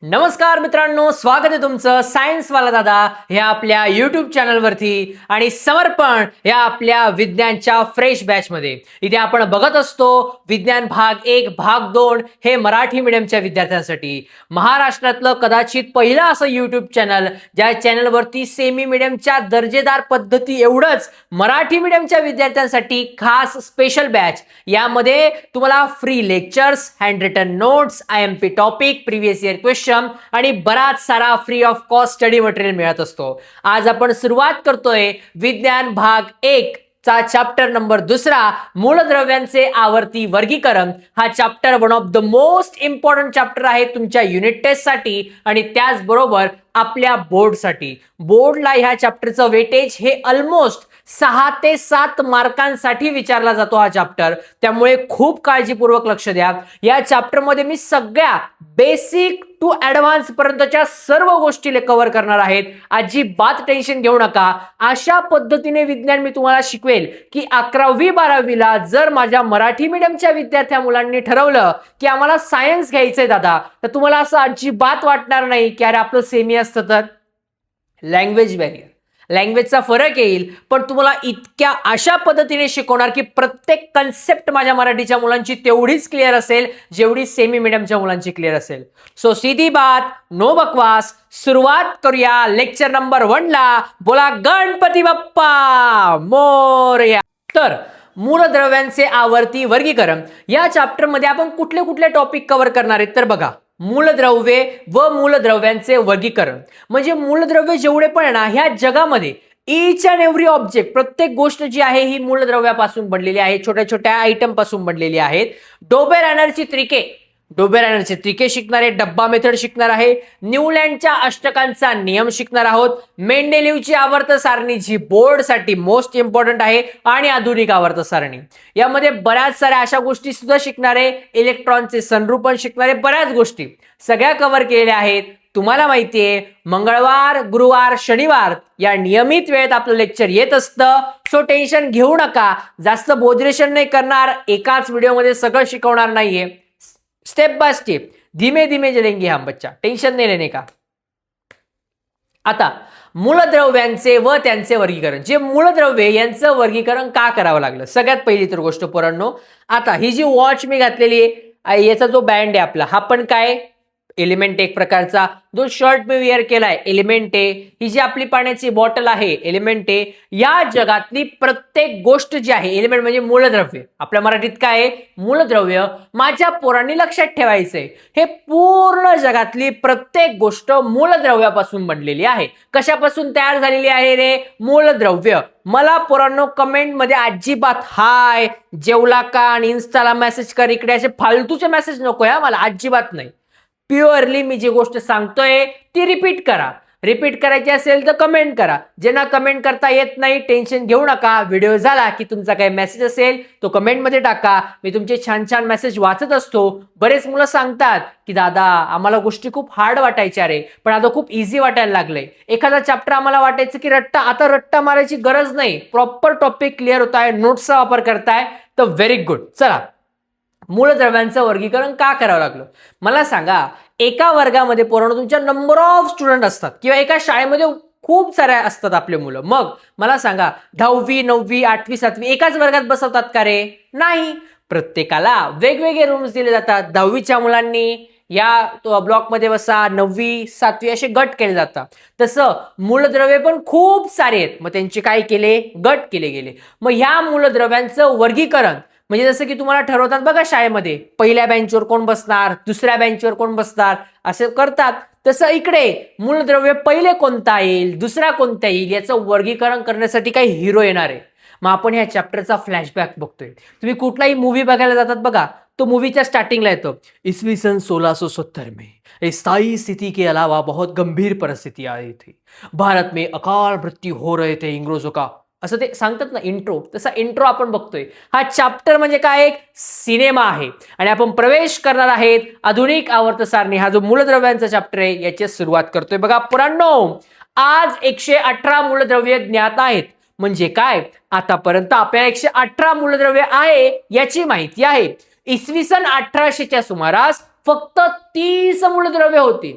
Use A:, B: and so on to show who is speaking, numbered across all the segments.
A: नमस्कार मित्रांनो, स्वागत आहे तुमचं सायन्स वाला दादा ह्या आपल्या युट्यूब चॅनलवरती आणि समर्पण या आपल्या विज्ञानच्या फ्रेश बॅच मध्ये. इथे आपण बघत असतो विज्ञान भाग 1 भाग 2 हे मराठी मीडियमच्या विद्यार्थ्यांसाठी. महाराष्ट्रातलं कदाचित पहिलं असं युट्यूब चॅनल ज्या चॅनलवरती सेमी मीडियमच्या दर्जेदार पद्धती एवढंच मराठी मीडियमच्या विद्यार्थ्यांसाठी खास स्पेशल बॅच. यामध्ये तुम्हाला free lectures, hand written notes, IMP topic, previous year question आणि बराच सारा free of cost study material मिळत असतो. आज आपण सुरुवात करतोय विज्ञान भाग 1 चा चॅप्टर नंबर 2 मूलद्रव्यांचे आवर्ती वर्गीकरण. हा chapter one of the most important chapter आहे तुमच्या युनिट टेस्ट साठी आणि त्याचबरोबर आपल्या बोर्डसाठी. बोर्डला ह्या चॅप्टरचं वेटेज हे ऑलमोस्ट 6 ते 7 मार्कांसाठी विचारला जातो हा चॅप्टर. त्यामुळे खूप काळजीपूर्वक लक्ष द्या. या चॅप्टर मध्ये मी सगळ्या बेसिक टू ऍडव्हान्स पर्यंतच्या सर्व गोष्टी कव्हर करणार आहेत. अजिबात टेन्शन घेऊ नका. अशा पद्धतीने विज्ञान मी तुम्हाला शिकवेल की 11वी 12वीला जर माझ्या मराठी मीडियमच्या विद्यार्थ्या मुलांनी ठरवलं की आम्हाला सायन्स घ्यायचंय दादा, तर तुम्हाला असं अजिबात वाटणार नाही की अरे आपलं सेमी असतं तर. लँग्वेज बॅरियर, लँग्वेजचा फरक येईल, पण तुम्हाला इतक्या अशा पद्धतीने शिकवणार की प्रत्येक कन्सेप्ट माझ्या मराठीच्या मुलांची तेवढीच क्लिअर असेल जेवढी सेमी मीडियमच्या मुलांची क्लिअर असेल. सो सीधी बात, नो बकवास. सुरुवात करूया लेक्चर नंबर 1 ला. बोला गणपती बाप्पा मोरया. तर मूलद्रव्यांचे आवर्ती वर्गीकरण या चॅप्टर मध्ये आपण कुठले कुठले टॉपिक कव्हर करणार आहेत तर बघा. मूलद्रव्ये व मूलद्रव्यांचे वर्गीकरण म्हणजे मूलद्रव्य जेवढे पण आहे ना ह्या जगामध्ये ईच अँड एव्हरी ऑब्जेक्ट, प्रत्येक गोष्ट जी आहे ही मूलद्रव्यापासून बनलेली आहे, छोट्या छोट्या आयटम पासून बनलेली आहेत. डोबेरानरची त्रिके, डोबेरानरचे त्रिके शिकणार आहे. डब्बा मेथड शिकणार आहे. न्यूलँडच्या अष्टकांचा नियम शिकणार आहोत. मेंडेलिव्हची आवर्त सारणी जी बोर्डसाठी मोस्ट इम्पॉर्टंट आहे आणि आधुनिक आवर्त सारणी. यामध्ये बऱ्याच साऱ्या अशा गोष्टी सुद्धा शिकणार आहे. इलेक्ट्रॉनचे संरूपण शिकणारे, बऱ्याच गोष्टी सगळ्या कव्हर केलेल्या आहेत. तुम्हाला माहितीये मंगळवार, गुरुवार, शनिवार या नियमित वेळेत आपलं लेक्चर येत असतं. सो टेन्शन घेऊ नका. जास्त बोधरेशन नाही करणार. एकाच व्हिडिओमध्ये सगळं शिकवणार नाहीये. स्टेप बाय स्टेप, धीमे धीमे चलेंगे हम बच्चा, टेंशन नहीं लेने का. आता मूलद्रव्यांचे व त्यांचे वर्गीकरण. जे मूलद्रव्ये यांचं वर्गीकरण का करावं लागलं, सगळ्यात पहिली तर गोष्ट पोरांनो, आता ही जी वॉच मी घातलेली आहे याचा जो बँड आहे आपला, हा पण काय एलिमेंट एक प्रकारचा. जो शर्ट मी वेअर केलाय एलिमेंट आहे. ही जी आपली पाण्याची बॉटल आहे एलिमेंट आहे. या जगातली प्रत्येक गोष्ट जी आहे एलिमेंट म्हणजे मूलद्रव्य. आपल्या मराठीत काय आहे मूलद्रव्य. माझ्या पोरांनी लक्षात ठेवायचंय हे पूर्ण जगातली प्रत्येक गोष्ट मूलद्रव्यापासून बनलेली आहे. कशापासून तयार झालेली आहे रे मूलद्रव्य. मला पोरांनो कमेंट मध्ये अजिबात हाय जेवला का आणि इन्स्टाला मेसेज कर इकडे असे फालतूचे मेसेज नको या मला, अजिबात नाही. प्युअरली मी जी गोष्ट सांगतोय ती रिपीट करा. रिपीट करायची असेल तर कमेंट करा. ज्यांना कमेंट करता येत नाही टेन्शन घेऊ नका. व्हिडिओ झाला की तुमचा काही मेसेज असेल तो कमेंट मध्ये टाका. मी तुमचे छान छान मेसेज वाचत असतो. बरेच मुलं सांगतात की दादा आम्हाला गोष्टी खूप हार्ड वाटायच्या रे, पण आता खूप इझी वाटायला लागलंय. एखादा चॅप्टर आम्हाला वाटायचं की रट्टा, आता रट्टा मारायची गरज नाही. प्रॉपर टॉपिक क्लिअर होत आहे, नोट्सचा वापर करताय तर व्हेरी गुड. चला, मूलद्रव्यांचं वर्गीकरण का करावं लागलं मला सांगा. एका वर्गामध्ये पोरांनो तुमच्या नंबर ऑफ स्टुडंट असतात किंवा एका शाळेमध्ये खूप साऱ्या असतात आपले मुलं. मग मला सांगा 10वी 9वी 8वी 7वी एकाच वर्गात बसवतात का रे? नाही. प्रत्येकाला वेगवेगळे रूम्स दिले जातात. 10वीच्या मुलांनी या ब्लॉकमध्ये बसा, 9वी 7वी असे गट केले जातात. तसं मूलद्रव्ये पण खूप सारे आहेत. मग त्यांचे काय केले गट केले गेले. मग ह्या मूलद्रव्यांचं वर्गीकरण म्हणजे जसं की तुम्हाला ठरवतात बघा शाळेमध्ये पहिल्या बेंचवर कोण बसणार, दुसऱ्या बेंचवर कोण बसणार असं करतात. तसं इकडे मूलद्रव्य पहिले कोणता येईल, दुसरा कोणता येईल याचं वर्गीकरण करण्यासाठी काही हिरो येणार आहे. मग आपण ह्या चॅप्टरचा फ्लॅशबॅक बघतोय. तुम्ही कुठलाही मूवी बघायला जातात बघा, तो मूवीच्या स्टार्टिंगला येतो इसवी सन 1670 में स्थायी स्थिति के अलावा बहुत गंभीर परिस्थिति आई थी. भारत में अकाल मृत्यू हो रहे थे इंग्रजों का, असं ते सांगतात ना इंट्रो. तसा इंट्रो आपण बघतोय. हा चॅप्टर म्हणजे काय एक सिनेमा आहे आणि आपण प्रवेश करणार आहेत आधुनिक आवर्त सारणी. हा जो मूलद्रव्यांचा चॅप्टर आहे याची सुरुवात करतोय. बघा पुरांनो, आज 118 मूलद्रव्ये ज्ञात आहेत. म्हणजे काय, आतापर्यंत आपल्याला 118 मूलद्रव्य आहे याची माहिती आहे. इसवी सन 1800च्या सुमारास फक्त 30 मूलद्रव्य होती.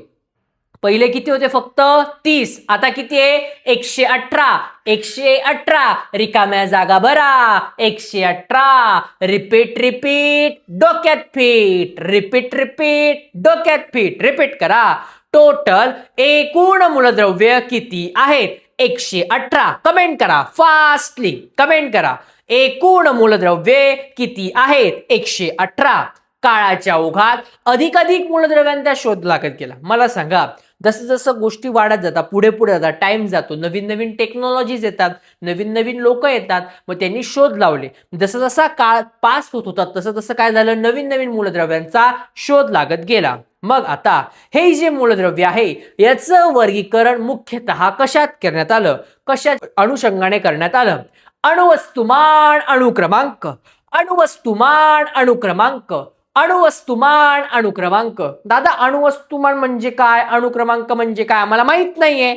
A: पहिले किती होते फक्त 30, आता किती आहे 118. 118 रिकाम्या जागा भरा. 118 रिपीट रिपीट डोक्यात फिट. रिपीट रिपीट डोक्यात फिट. रिपीट करा. टोटल एकूण मूलद्रव्य किती आहेत? 118. कमेंट करा फास्टली. कमेंट करा एकूण मूलद्रव्ये किती आहेत? 118. काळाच्या ओघात अधिकाधिक मूलद्रव्यांचा शोध लागत गेला. मला सांगा, जसं जसं गोष्टी वाढत जातात, पुढे पुढे जातात, टाइम जातो, नवीन नवीन टेक्नॉलॉजीज येतात, नवीन नवीन लोक येतात, मग त्यांनी शोध लावले. जसं जसा काळ पास होत होता तसं तसं काय झालं, नवीन नवीन मूलद्रव्यांचा शोध लागत गेला. मग आता हे जे मूलद्रव्य आहे याचं वर्गीकरण मुख्यतः कशात करण्यात आलं? कशा अनुषंगाने करण्यात आलं? अणुवस्तुमान अणुक्रमांक. अणुवस्तुमान अणुक्रमांक. अणुवस्तुमान अणुक्रमांक. दादा अणुवस्तुमान म्हणजे काय, अणुक्रमांक म्हणजे काय आम्हाला माहित नाहीये.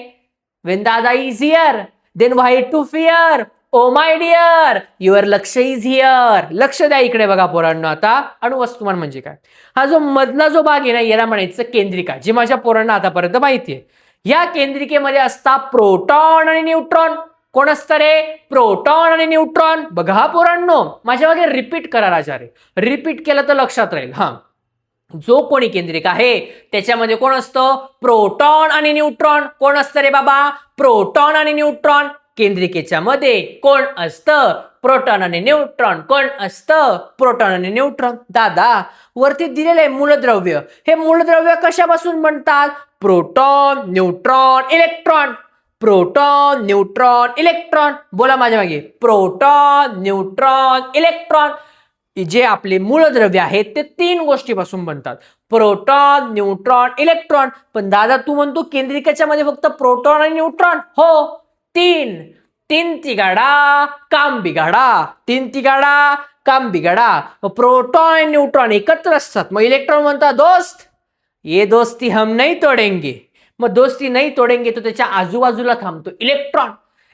A: When दादा is here, then why to fear? Oh my dear, your लक्ष is here. लक्ष द्या इकडे बघा पोरांनो. आता अणुवस्तुमान म्हणजे काय? हा जो मधला जो भाग आहे ना याला म्हणायचं केंद्रिका, जे माझ्या पोरांना आतापर्यंत माहिती आहे. या केंद्रिकेमध्ये असतात प्रोटॉन आणि न्यूट्रॉन. कोण असतं रे? प्रोटॉन आणि न्यूट्रॉन. बघा पोरांनो, माझ्या मागे रिपीट करा राजा रे. रिपीट केलं तर लक्षात राहील. हा, जो कोणी केंद्रिक आहे त्याच्यामध्ये कोण असतं? प्रोटॉन आणि न्यूट्रॉन. कोण असतं रे बाबा? प्रोटॉन आणि न्यूट्रॉन. केंद्रिकेच्या मध्ये कोण असतं? प्रोटॉन आणि न्यूट्रॉन. कोण असतं? प्रोटॉन आणि न्यूट्रॉन. दादा वरती दिलेलं आहे मूलद्रव्य. हे मूलद्रव्य कशापासून बनतात? Proton, neutron, electron. Proton, neutron, electron. बोला माझ्या मागे. Proton, neutron, electron. जे आपले मूलद्रव्य आहेत ते 3 गोष्टीपासून बनतात. Proton, neutron, electron. पण दादा तू म्हणतो केंद्रिकेच्या मध्ये फक्त प्रोटॉन आणि न्यूट्रॉन. हो, 3. 3 तिगाडा काम बिघाडा. 3 तिगाडा काम बिघाडा. प्रोटॉन आणि न्यूट्रॉन एकत्र असतात. मग इलेक्ट्रॉन म्हणतात दोस्त ये दोस्ती हम नहीं तोडेंगे. मग दोस्ती नाही तोडेंगे तो त्याच्या आजूबाजूला थांबतो. इलेक्ट्रॉन.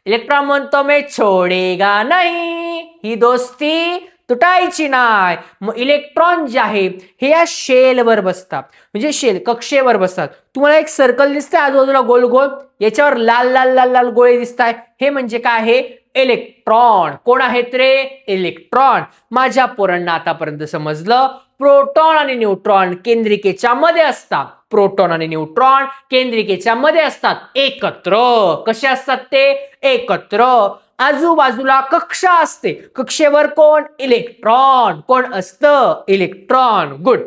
A: इलेक्ट्रॉन म्हणतो मैं छोडेगा नहीं, ही दोस्ती तुटायची नाही. मग इलेक्ट्रॉन जे आहे हे या शेलवर बसतात, म्हणजे शेल कक्षेवर बसतात. तुम्हाला एक सर्कल दिसतंय आजूबाजूला गोल गोल, याच्यावर लाल लाल लाल लाल गोळे दिसताय, हे म्हणजे काय आहे? इलेक्ट्रॉन. कोण आहेत रे? इलेक्ट्रॉन. माझ्या पोरांना आतापर्यंत समजलं प्रोटॉन आणि न्यूट्रॉन केंद्रिकेच्या मध्ये असतात. प्रोटॉन आणि न्यूट्रॉन केंद्रिकेच्या मध्ये असतात एकत्र. कसे असतात ते? एकत्र. आजूबाजूला कक्षा असते, कक्षेवर कोण? इलेक्ट्रॉन. कोण असतं? इलेक्ट्रॉन. गुड.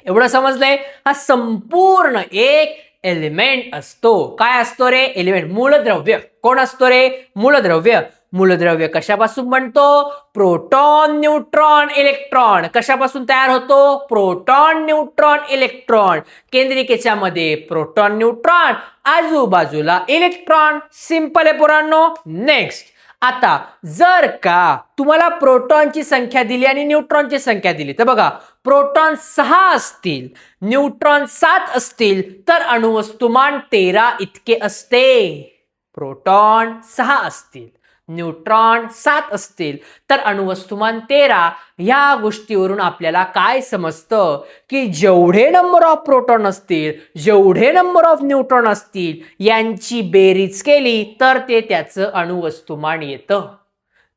A: एवढं समजलंय? हा संपूर्ण एक एलिमेंट असतो. काय असतो रे? एलिमेंट. मूलद्रव्य. कोण असतो रे? मूलद्रव्य. मूलद्रव्य कशापासून बनतो? Proton, neutron, electron. कशापासून तयार होतो? Proton, neutron, electron. केंद्रिकेच्या मध्ये प्रोटॉन, न्यूट्रॉन, आजूबाजूला इलेक्ट्रॉन. सिंपल आहे पोरांनो. नेक्स्ट, आता जर का तुम्हाला प्रोटॉनची संख्या दिली आणि न्यूट्रॉनची संख्या दिली तर बघा, प्रोटॉन 6 असतील, न्यूट्रॉन 7 असतील तर अणुवस्तुमान 13 इतके असते. प्रोटॉन 6 असतील, न्यूट्रॉन 7 असतील तर अणुवस्तुमान 13. ह्या गोष्टीवरून आपल्याला काय समजतं की जेवढे नंबर ऑफ प्रोटॉन असतील, जेवढे नंबर ऑफ न्यूट्रॉन असतील, यांची बेरीज केली तर ते त्याचं अणुवस्तुमान येतं.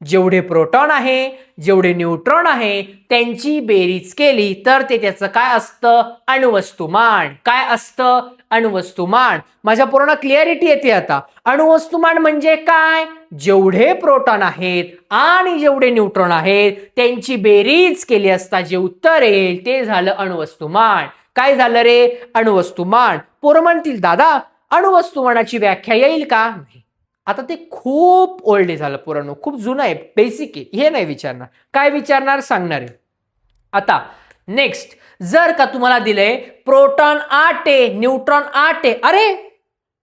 A: जेवढे प्रोटॉन आहे, जेवढे न्यूट्रॉन आहे, त्यांची बेरीज केली तर ते त्याचं काय असतं? अणुवस्तुमान. काय असतं? अणुवस्तुमान. माझ्या पूर्ण क्लिअरिटी येते आता. अणुवस्तुमान म्हणजे काय? जेवढे प्रोटॉन आहेत आणि जेवढे न्यूट्रॉन आहेत त्यांची बेरीज केली असता जे उत्तर येईल ते झालं अणुवस्तुमान. काय झालं रे? अणुवस्तुमान. पोरं म्हणतील दादा अणुवस्तुमानाची व्याख्या येईल का? नाही. आता ते खूप ओल्ड झालं पोरांनो, खूप जुनं आहे, बेसिक आहे. हे नाही विचारणार. काय विचारणार? सांगणार आहे. आता नेक्स्ट, जर का तुम्हाला दिलंय प्रोटॉन 8 आहे, न्यूट्रॉन 8 आहे. अरे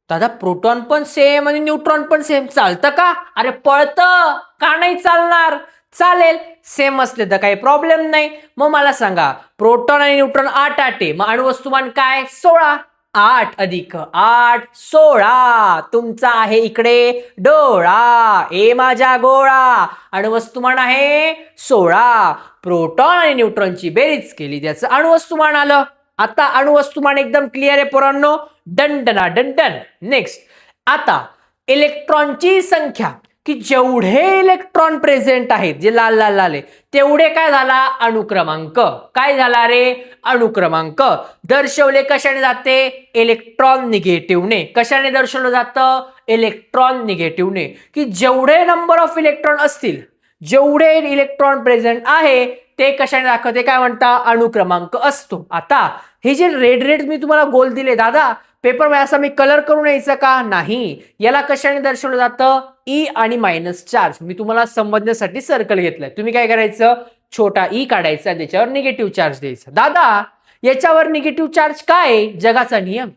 A: दादा प्रोटॉन पण सेम आणि न्यूट्रॉन पण सेम, चालतं का? अरे पळतं का? नाही चालणार. चालेल, सेम असले तर काही प्रॉब्लेम नाही. मग मला सांगा, प्रोटॉन आणि न्यूट्रॉन 8 आहे, मग अणुवस्तुमान काय? 16. 8 अधिक 8 16. तुमचा आहे इकडे डोळा. ए माझा गोळा. अणुवस्तुमान आहे 16. प्रोटॉन आणि न्यूट्रॉनची बेरीज केली त्याचं अणुवस्तुमान आलं. आता अणुवस्तुमान एकदम क्लिअर आहे पोरांनो. डन डना डन डन. नेक्स्ट, आता इलेक्ट्रॉनची संख्या की जेवढे इलेक्ट्रॉन प्रेझेंट आहेत, जे लाल लाल लाल आहे, तेवढे काय झाला अणुक्रमांक. काय झाला रे अणुक्रमांक. दर्शवले कशाने जाते इलेक्ट्रॉन निगेटिव्हने. कशाने दर्शवलं जातं इलेक्ट्रॉन निगेटिव्हने. की जेवढे नंबर ऑफ इलेक्ट्रॉन असतील, जेवढे इलेक्ट्रॉन प्रेझेंट आहे ते कशाने दाखवते काय म्हणता अणुक्रमांक असतो. आता हे जे रेड रेड मी तुम्हाला गोल दिले दादा पेपर मध्ये असं मी कलर करून यायचं का नाही. याला कशाने दर्शवलं जातं ई आणि मायनस चार्ज. मी तुम्हाला समजण्यासाठी सर्कल घेतलाय. तुम्ही काय करायचं छोटा ई काढायचा त्याच्यावर निगेटिव्ह चार्ज द्यायचा. दादा याच्यावर निगेटिव्ह चार्ज काय जगाचा नियम.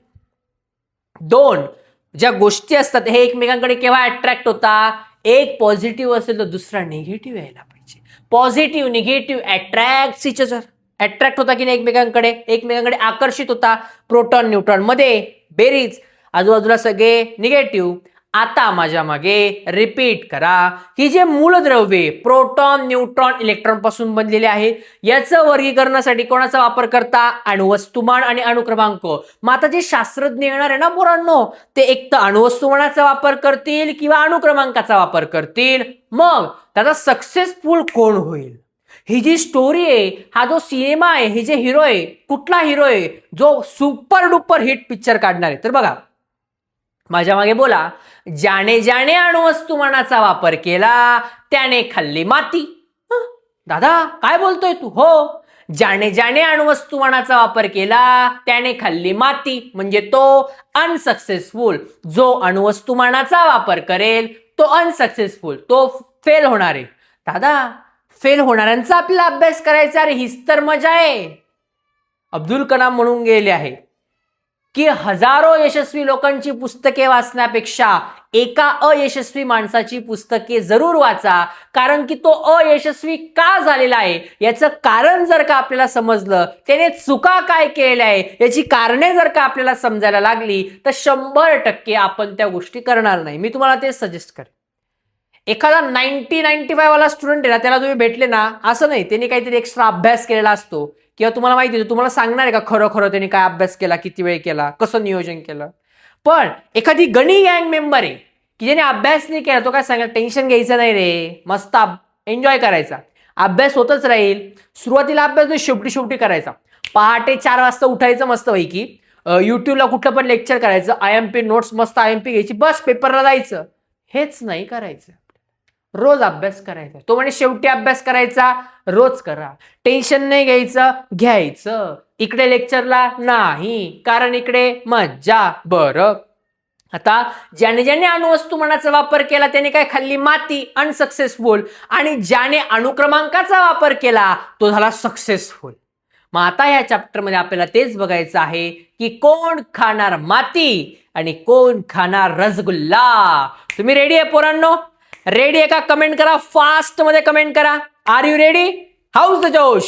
A: दोन ज्या गोष्टी असतात हे एकमेकांकडे केव्हा अट्रॅक्ट होता. एक पॉझिटिव्ह असेल तर दुसरा निगेटिव्ह यायला पाहिजे. Positive negative attract each other. Attract होता की नाही एकमेकांकडे आकर्षित होता. प्रोटॉन न्यूट्रॉन मध्ये बेरीज, आजूबाजूला सगळे निगेटिव्ह. आता माझ्या मागे रिपीट करा की जे मूलद्रव्ये प्रोटॉन न्यूट्रॉन इलेक्ट्रॉन पासून बनलेले आहे याचं वर्गीकरणासाठी कोणाचा वापर करता अणुवस्तुमान आणि अणुक्रमांक. मग आता जे शास्त्रज्ञ येणार आहे ना पोरांनो ते एक तर अणुवस्तुमानाचा वापर करतील किंवा अणुक्रमांकाचा वापर करतील. मग त्याचा सक्सेसफुल कोण होईल. ही जी स्टोरी आहे हा जो सिनेमा आहे हे जे हिरो आहे कुठला हिरो आहे जो सुपर डुपर हिट पिक्चर काढणार आहे. तर बघा माझ्या मागे बोला ज्याने ज्याने अणुवस्तुमानाचा वापर केला त्याने खाल्ली माती. दादा काय बोलतोय तू. हो ज्याने ज्याने अणुवस्तुमानाचा वापर केला त्याने खाल्ली माती म्हणजे तो अनसक्सेसफुल. जो अणुवस्तुमानाचा वापर करेल तो अनसक्सेसफुल, तो फेल होणार आहे. दादा फेल होणाऱ्यांचा आपला अभ्यास करायचा रे हीच तर मजा आहे. अब्दुल कलाम म्हणून गेले आहे की हजारो यशस्वी लोकांची पुस्तके वाचण्यापेक्षा एका अयशस्वी माणसाची पुस्तके जरूर वाचा. कारण की तो अयशस्वी का झालेला आहे याचं कारण जर का आपल्याला समजलं, त्याने चुका काय केलेल्या आहे याची कारणे जर का आपल्याला समजायला लागली तर 100% आपण त्या गोष्टी करणार नाही. मी तुम्हाला ते सजेस्ट करेन. एखादा 90-95 वाला स्टुडंट आहे ना त्याला तुम्ही भेटले ना असं नाही त्यांनी काहीतरी एक्स्ट्रा अभ्यास केलेला असतो किंवा तुम्हाला माहिती आहे तुम्हाला सांगणार आहे का खरं खरं त्यांनी काय अभ्यास केला, किती वेळ केला, कसं नियोजन केलं. पण एखादी गणी गँग मेंबर आहे की ज्याने अभ्यास नाही केला तो काय सांगेल टेन्शन घ्यायचं नाही रे, मस्त एन्जॉय करायचा, अभ्यास होतच राहील. सुरुवातीला अभ्यास शेवटी करायचा. पहाटे 4 वाजता उठायचं मस्त पैकी, युट्यूबला कुठलं पण लेक्चर करायचं, IMP नोट्स मस्त IMP घ्यायची, बस पेपरला जायचं. हेच नाही करायचं. रोज अभ्यास करायचा. तो म्हणजे शेवटी अभ्यास करायचा, रोज करा. टेन्शन नाही घ्यायचं. इकडे लेक्चरला नाही कारण इकडे मज्जा. बरं आता ज्याने ज्याने अणुवस्तुमानाचा वापर केला त्याने काय खाल्ली माती अनसक्सेसफुल आणि ज्याने अणुक्रमांकाचा वापर केला तो झाला सक्सेसफुल. मग आता या चॅप्टर मध्ये आपल्याला तेच बघायचं आहे की कोण खाणार माती आणि कोण खाणार रसगुल्ला. तुम्ही रेडी आहे पोरांनो. रेडी आहे का कमेंट करा, फास्ट मध्ये कमेंट करा. Are you ready. How's the josh.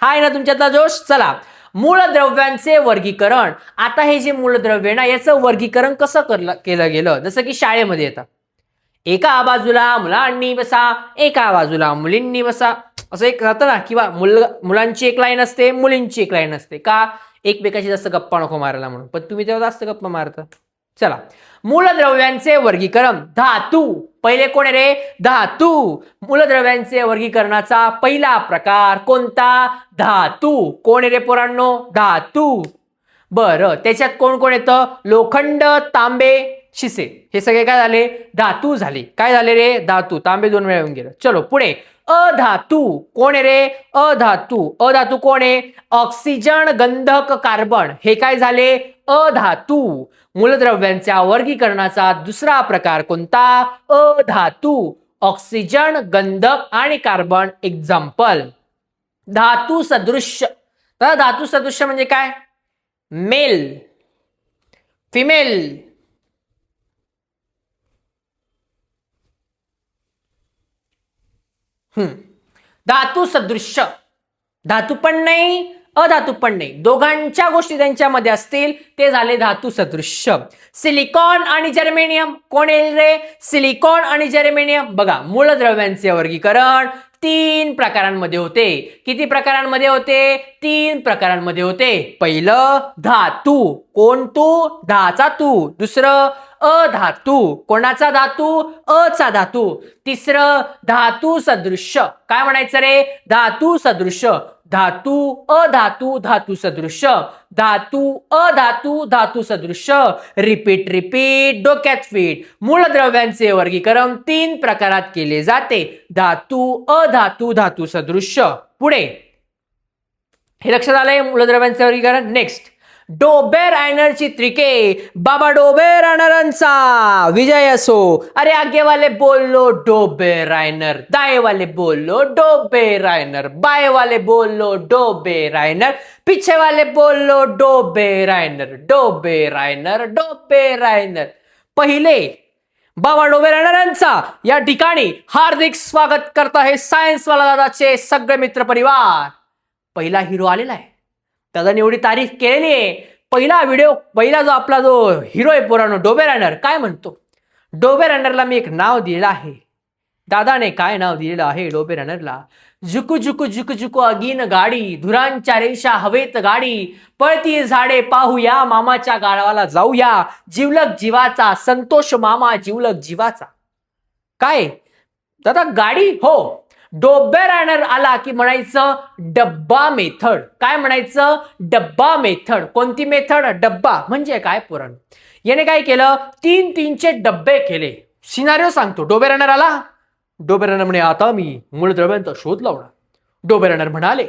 A: Hi ना तुमच्यातला जोश. चला मूलद्रव्यांचे वर्गीकरण. आता हे जे मूलद्रव्य ना याचं वर्गीकरण कसं केलं गेलं जसं की शाळेमध्ये येतं. एका बाजूला मुलांनी बसा, एका बाजूला मुलींनी बसा असं एक राहतं ना. किंवा मुलांची एक लाईन असते, मुलींची एक लाईन असते. का एकमेकाशी जास्त गप्पा नको मारायला म्हणून, पण तुम्ही तेव्हा जास्त गप्पा मारता. चला मूलद्रव्यांचे वर्गीकरण. धातू पहिले कोण आहे रे धातू. मूलद्रव्यांचे वर्गीकरणाचा पहिला प्रकार कोणता धातू. कोण आहे रे पोरांनो धातू. बरं त्याच्यात कोण कोण येतं लोखंड, तांबे, शिसे हे सगळे काय झाले धातू झाले. काय झाले रे धातू. तांबे 2 वेळा येऊन गेलं. चलो पुढे अधातू. कोण आहे रे अधातू. अधातू कोण आहे ऑक्सिजन, गंधक, कार्बन हे काय झाले अधातू. मूलद्रव्यांच्या वर्गीकरणाचा दुसरा प्रकार कोणता अधातू. ऑक्सिजन, गंधक आणि कार्बन. एक्झाम्पल धातू सदृश्य. तर धातू सदृश्य म्हणजे काय मेल, फिमेल, धातू सदृश्य. धातू पण नाही अधातू पण नाही, दोघांच्या गोष्टी त्यांच्यामध्ये असतील ते झाले धातू सदृश्य. सिलिकॉन आणि जर्मेनियम. कोण येईल रे सिलिकॉन आणि जर्मेनियम. बघा मूलद्रव्यांचे वर्गीकरण 3 प्रकारांमध्ये होते. किती प्रकारांमध्ये होते? 3 प्रकारांमध्ये होते. पहिलं धातू, कोण तू? धाचा तू. दुसरं अधातू, कोणाचा धातू? अचा धातू. तिसरं धातू सदृश्य, काय म्हणायचं रे? धातू सदृश्य. धातू अधातू धातू सदृश्य, धातू अधातू धातू सदृश्य. रिपीट रिपीट, डोक्यात फिट. मूलद्रव्यांचे वर्गीकरण 3 प्रकारात केले जाते. धातू अधातू धातू सदृश्य. पुढे हे लक्षात आलंय मूलद्रव्यांचे वर्गीकरण. नेक्स्ट, डोबेर रायनरची त्रिके. बाबा डोबेर रायनरांचा विजय असो. अरे आगे वाले बोलो डोबेर रायनर, दाएं वाले बोलो डोबेर रायनर, बाएं वाले बोलो डोबेर रायनर, पीछे वाले बोलो डोबेर रायनर, डोबेर रायनर, डोबेर रायनर. पहिले बाबा डोबेर रायनरांचा या ठिकाणी हार्दिक स्वागत करत आहे सायन्स वाला दादाचे सगळे मित्र परिवार. पहिला हिरो आलेला आहे, त्याने एवढी तारीफ केलेली आहे. पहिला व्हिडिओ, पहिला जो आपला जो हिरो आहे पुराणो डोबेर रायनर, काय म्हणतो? डोबेर रायनरला मी एक नाव दिलेलं आहे. दादाने काय नाव दिलेलं आहे डोबेर रायनरला? झुकू झुकू झुकू झुकू अगीन गाडी, धुरांच्या रेषा हवेत गाडी, पळती झाडे पाहूया, मामाच्या गावाला जाऊया, जीवलग जीवाचा संतोष मामा जीवलग जीवाचा. काय दादा गाडी? हो. डोबेर रायनर आला की म्हणायचं डब्बा मेथड. काय म्हणायचं? डब्बा मेथड. कोणती मेथड? डब्बा. म्हणजे काय पुरण? याने काय केलं? 3-3चे डब्बे केले. सिनारिओ सांगतो. डोबेर रायनर आला. डोबेर रायनर म्हणे आता मी मूलद्रव्यांचा शोध लावणार. डोबेर रायनर म्हणाले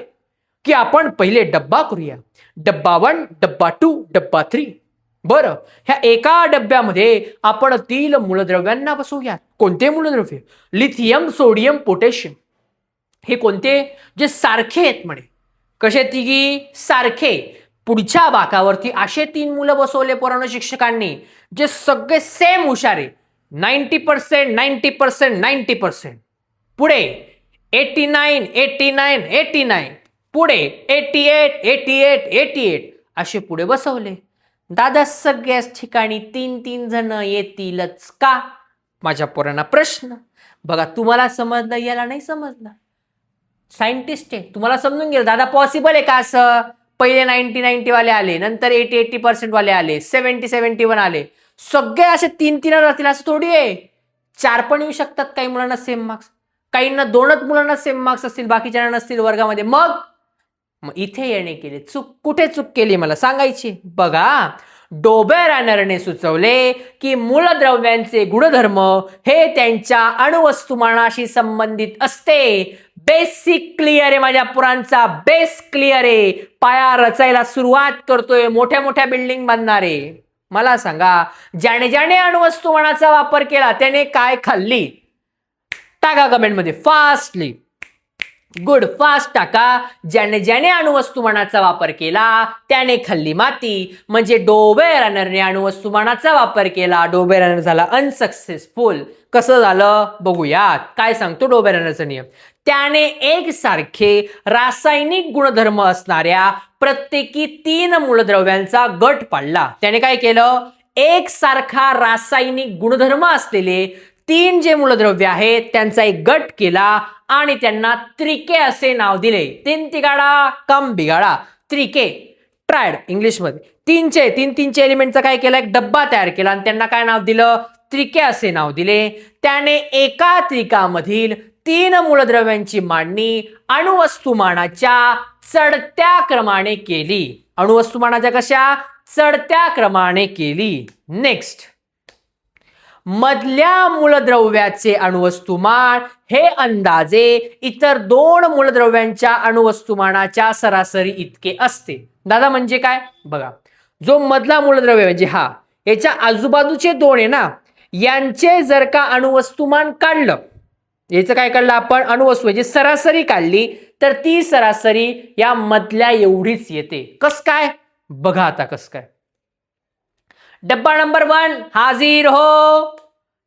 A: की आपण पहिले डब्बा करूया. डब्बा 1, डब्बा 2, डब्बा 3. बरं, ह्या एका डब्यामध्ये आपण 3 मूलद्रव्यांना बसवूया. कोणते मूलद्रव्य? Lithium, sodium, potassium. हे कोणते? जे सारखे आहेत म्हणे. कसे तिघी? सारखे. पुढच्या बाकावरती असे 3 मुलं बसवले पोरांनो शिक्षकांनी, जे सगळे सेम हुशार आहे. 90%, 90%, 90%. पुढे 89, 89, 89. पुढे 88, 88, 88 असे पुढे बसवले. दादा सगळ्याच ठिकाणी 3-3 जण येतीलच का? माझ्या पोरांना प्रश्न. बघा, तुम्हाला समजलं, याला नाही समजलं. सायंटिस्ट आहे, तुम्हाला समजून गेलं. दादा पॉसिबल आहे का असं? पहिले 90-90 वाले आले, नंतर 80-80% वाले आले, 70-71 आले, सगळे असे 3-3 राहतील असं थोडी आहे. 4 पण येऊ शकतात. काही मुलांना सेम मार्क्स, काहींना 2च मुलांना सेम मार्क्स असतील, बाकीच्या नसतील वर्गामध्ये. मग इथे येणे केले चूक. कुठे चूक केली मला सांगायची. बघा, डोबेर रायनरने सुचवले की मूलद्रव्यांचे गुणधर्म हे त्यांच्या अणुवस्तुमानाशी संबंधित असते. बेसिक क्लिअर आहे माझ्या पुरांचा, बेस क्लिअर आहे. पाया रचायला सुरुवात करतोय, मोठ्या मोठ्या बिल्डिंग बांधणारे. मला सांगा, ज्याने ज्याने अणुवस्तुमानाचा वापर केला त्याने काय खाल्ली? टाका कमेंटमध्ये फास्टली. गुड, फास्ट टाका. ज्याने ज्याने अणुवस्तुमानाचा वापर केला त्याने खाल्ली माती. म्हणजे डोबेर रायनरने अणुवस्तुमानाचा वापर केला, डोबेर रायनर झाला अनसक्सेसफुल. कसं झालं बघूयात. काय सांगतो डोबेर रायनरचा नियम? त्याने एकसारखे रासायनिक गुणधर्म असणाऱ्या प्रत्येकी 3 मूलद्रव्यांचा गट पाडला. त्याने काय केलं? एकसारखा रासायनिक गुणधर्म असलेले 3 जे मूलद्रव्य आहेत त्यांचा एक गट केला आणि त्यांना त्रिके असे नाव दिले. 3 तिगाडा कम बिगाडा, त्रिके, ट्रायड इंग्लिशमध्ये. 3चे एलिमेंटचा काय केलं? एक डब्बा तयार केला आणि त्यांना काय नाव दिलं? त्रिके असे नाव दिले. त्याने एका त्रिकामधील 3 मूलद्रव्यांची मांडणी अणुवस्तुमानाच्या चढत्या क्रमाने केली. अणुवस्तुमानाच्या कशा? चढत्या क्रमाने केली. नेक्स्ट, मधल्या मूलद्रव्याचे अणुवस्तुमान हे अंदाजे इतर 2 मूलद्रव्यांच्या अणुवस्तुमानाच्या सरासरी इतके असते. दादा म्हणजे काय? बघा, जो मधला मूलद्रव्य म्हणजे हा, याच्या आजूबाजूचे 2 आहे ना, यांचे जर का अणुवस्तुमान काढलं, याचं काय काढलं आपण? अणुवस्तू म्हणजे सरासरी काढली, तर ती सरासरी या मधल्या एवढीच येते. कस काय? बघा आता कस काय. डब्बा नंबर 1 हाजीर हो.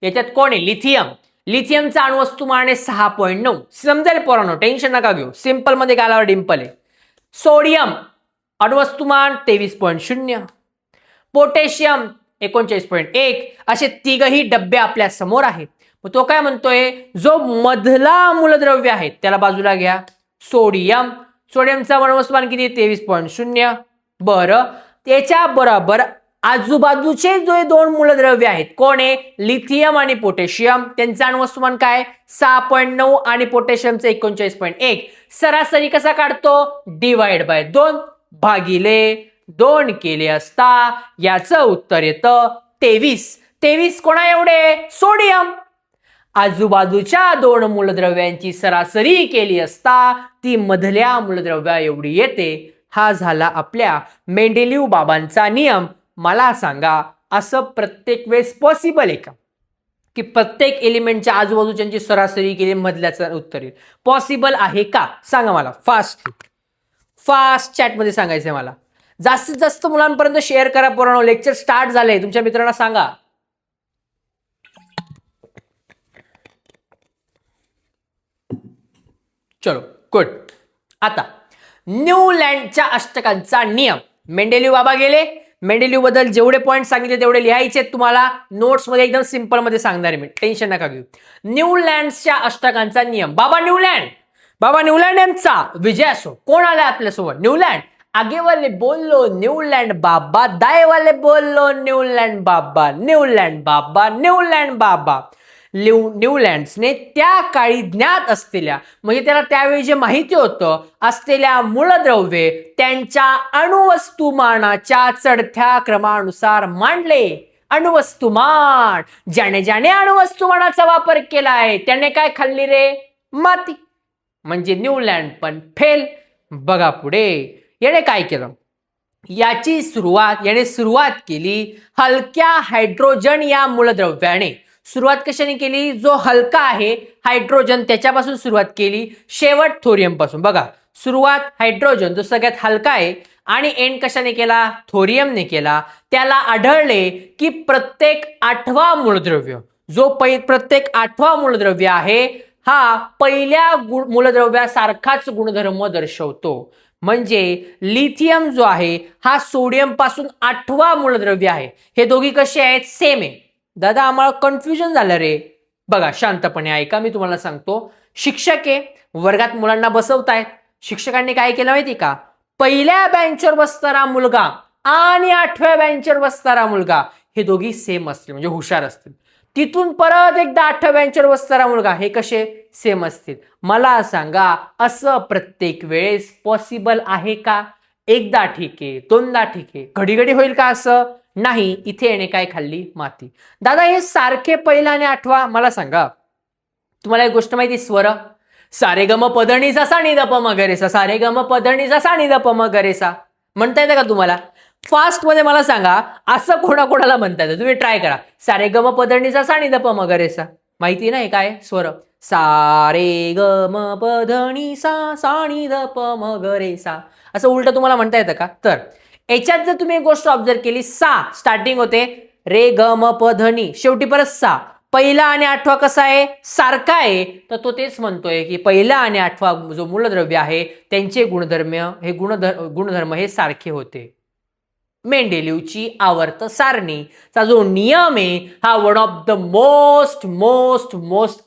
A: याच्यात कोण आहे? लिथियम. लिथियमचा अणुवस्तुमान आहे 6.9. समजेल पोरांनो, टेन्शन नका घेऊ. सिंपल मध्ये गालावर डिंपल आहे. सोडियम अणुवस्तुमान 23.0. पोटॅशियम 39.1. असे तिघही डब्बे आपल्या समोर आहेत. मग तो काय म्हणतोय, जो मधला मूलद्रव्य आहे त्याला बाजूला घ्या, सोडियम. सोडियमचा वस्तुमान किती, 23.0. बरं, त्याच्या बरोबर आजूबाजूचे जे दोन मूलद्रव्य आहेत, कोण आहे, लिथियम आणि पोटॅशियम. त्यांचा अणुवस्तुमान काय, 6.9 आणि पोटॅशियमचं 39.1. सरासरी कसा काढतो, डिवाइड बाय 2 भागिले 2 केले असता याचं उत्तर येतं 23. 23 कोणा एवढे, सोडियम. आजूबाजूच्या दोन मूलद्रव्यांची सरासरी केली असता ती मधल्या मूलद्रव्या एवढी येते. हा झाला आपल्या मेंडेलिव्ह बाबांचा नियम. मला सांगा, असं प्रत्येक वेळेस पॉसिबल आहे का की प्रत्येक एलिमेंटच्या आजूबाजूच्यांची सरासरी केली मधल्याचं उत्तर येईल? पॉसिबल आहे का, सांगा मला. फास्ट चॅटमध्ये सांगायचंय मला. जास्तीत जास्त मुलांपर्यंत शेअर करा पोरांनो. लेक्चर स्टार्ट झाले, तुमच्या मित्रांना सांगा. चलो गुड. आता न्यूलँडच्या अष्टकांचा नियम. मेंडेलिव्ह बाबा गेले. मेंडेलिव्ह बद्दल जेवढे पॉईंट सांगितले तेवढे लिहायचे तुम्हाला. नोट्स मध्ये एकदम सिंपल मध्ये सांगणार आहे मी, टेन्शन नका घेऊ. न्यूलँडच्या अष्टकांचा नियम. बाबा न्यूलँड यांचा विजय असो. कोण आला आपल्यासोबत, न्यूलँड. आगे वाले बोललो न्यूलँड बाबा, दाए वाले बोललो न्यूलँड बाबा. न्यूलँड बाबा. न्यूलँड्सने त्या काळी ज्ञात असलेल्या, म्हणजे त्याला त्यावेळी जे माहिती होतं असलेल्या मूलद्रव्ये त्यांच्या अणुवस्तुमानाच्या चढत्या क्रमानुसार मांडले. अणुवस्तुमान, ज्याने अणुवस्तुमानाचा वापर केलाय त्याने काय खाल्ली रे, माती. म्हणजे न्यूलँड पण फेल. बघा पुढे याने काय केलं, याने सुरुवात केली हलक्या हायड्रोजन या मूलद्रव्याने. सुरुवात कशाने केली, जो हलका आहे हायड्रोजन त्याच्यापासून सुरुवात केली, शेवट थोरियम पासून. बघा, सुरुवात हायड्रोजन जो सगळ्यात हलका आहे आणि एंड कशाने केला, थोरियमने केला. त्याला आढळले की प्रत्येक 8वा मूलद्रव्य, प्रत्येक 8वा मूलद्रव्य आहे हा पहिल्या मूलद्रव्यासारखाच गुणधर्म दर्शवतो. म्हणजे लिथियम जो आहे हा सोडियम पासून 8वा मूलद्रव्य आहे. हे दोघी कसे आहेत, सेम आहे. दादा आम्हाला कन्फ्युजन झालं रे. बघा शांतपणे ऐका, मी तुम्हाला सांगतो. शिक्षक आहे, वर्गात मुलांना बसवतायत. शिक्षकांनी काय केलं माहिती का, पहिल्या बेंचवर बसणारा मुलगा आणि 8व्या बेंचवर बसणारा मुलगा हे दोघी सेम असतील, म्हणजे हुशार असतील. तिथून परत एकदा 8व्या बेंचवर बसणारा मुलगा हे कसे, सेम असतील. मला सांगा, असं प्रत्येक वेळेस पॉसिबल आहे का? एकदा ठीक आहे, दोनदा ठीक आहे, घडी घडी होईल का असं? नाही. इथे येणे काय खाल्ली, माती. दादा हे सारखे पहिला आणि 8वा, मला सांगा तुम्हाला एक गोष्ट माहिती, स्वर सारे गम पधणी सा नी द प म ग रे सा, सारे गम पधणी सा नी द प म ग रे सा. म्हणता येतं का तुम्हाला? फास्ट मध्ये मला सांगा, असं कोणाकोणाला म्हणता येतं, तुम्ही ट्राय करा. सारे गम पधणी सा नी द प म ग रे सा. माहिती नाही काय स्वर, सारे गम पधणी सा नी द प म ग रे सा. असं उलट तुम्हाला म्हणता येतं का? तर याच्यात जर तुम्ही एक गोष्ट ऑब्झर्व केली, सा स्टार्टिंग होते, रे ग म प ध नी, शेवटी परत सा. पहिला आणि 8वा कसा आहे, सारखा आहे. तर तो तेच म्हणतोय की पहिला आणि 8वा जो मूलद्रव्य आहे त्यांचे गुणधर्म हे सारखे होते. मेंडेलिव्हची आवर्त सारणीचा जो नियम आहे हा one of the most